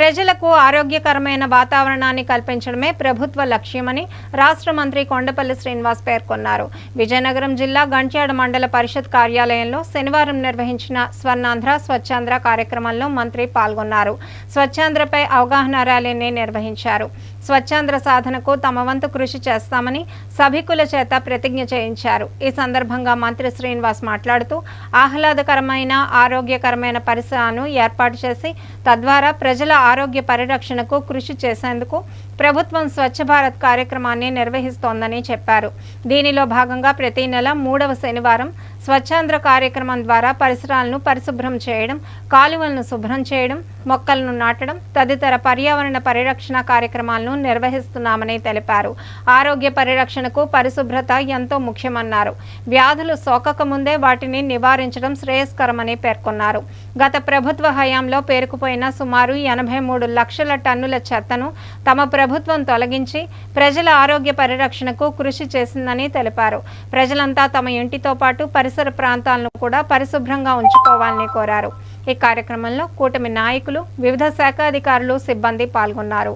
ప్రజలకు ఆరోగ్యకరమైన వాతావరణాన్ని కల్పించడమే ప్రభుత్వ లక్ష్యమని రాష్ట్ర మంత్రి కొండపల్లి శ్రీనివాస్ పేర్కొన్నారు. విజయనగరం జిల్లా గంట్యాడ మండల పరిషత్ కార్యాలయంలో శనివారం నిర్వహించిన స్వర్ణాంధ్ర స్వచ్ఛాంధ్ర కార్యక్రమంలో మంత్రి పాల్గొన్నారు. స్వచ్ఛాంధ్రపై అవగాహన ర్యాలీని నిర్వహించారు. స్వచ్ఛాంధ్ర సాధనకు తమ వంతు కృషి చేస్తామని సభికుల చేత ప్రతిజ్ఞ చేయించారు. ఈ సందర్భంగా మంత్రి శ్రీనివాస్ మాట్లాడుతూ ఆహ్లాదకరమైన ఆరోగ్యకరమైన పరిసరాలను ఏర్పాటు చేసి తద్వారా ప్రజల ఆరోగ్య పరిరక్షణకు కృషి చేసేందుకు ప్రభుత్వం స్వచ్ఛ భారత్ కార్యక్రమాన్ని నిర్వహిస్తోందని చెప్పారు. దీనిలో భాగంగా ప్రతి నెల 3వ శనివారం స్వచ్ఛాంధ్ర కార్యక్రమం ద్వారా పరిసరాలను పరిశుభ్రం చేయడం, కాలువలను శుభ్రం చేయడం, మొక్కలను నాటడం తదితర పర్యావరణ పరిరక్షణ కార్యక్రమాలను నిర్వహిస్తున్నామని తెలిపారు. ఆరోగ్య పరిరక్షణకు పరిశుభ్రత ఎంతో ముఖ్యమన్నారు. వ్యాధులు సోకక ముందే వాటిని నివారించడం శ్రేయస్కరమని పేర్కొన్నారు. గత ప్రభుత్వ హయాంలో పేరుకుపోయిన సుమారు 83 లక్షల టన్నుల చెత్తను తమ ప్రభుత్వం తొలగించి ప్రజల ఆరోగ్య పరిరక్షణకు కృషి చేసిందని తెలిపారు. ప్రజలంతా తమ ఇంటితో పాటు పరిసర ప్రాంతాలను కూడా పరిశుభ్రంగా ఉంచుకోవాలని కోరారు. ఈ కార్యక్రమంలో కూటమి నాయకులు, వివిధ శాఖ అధికారులు, సిబ్బంది పాల్గొన్నారు.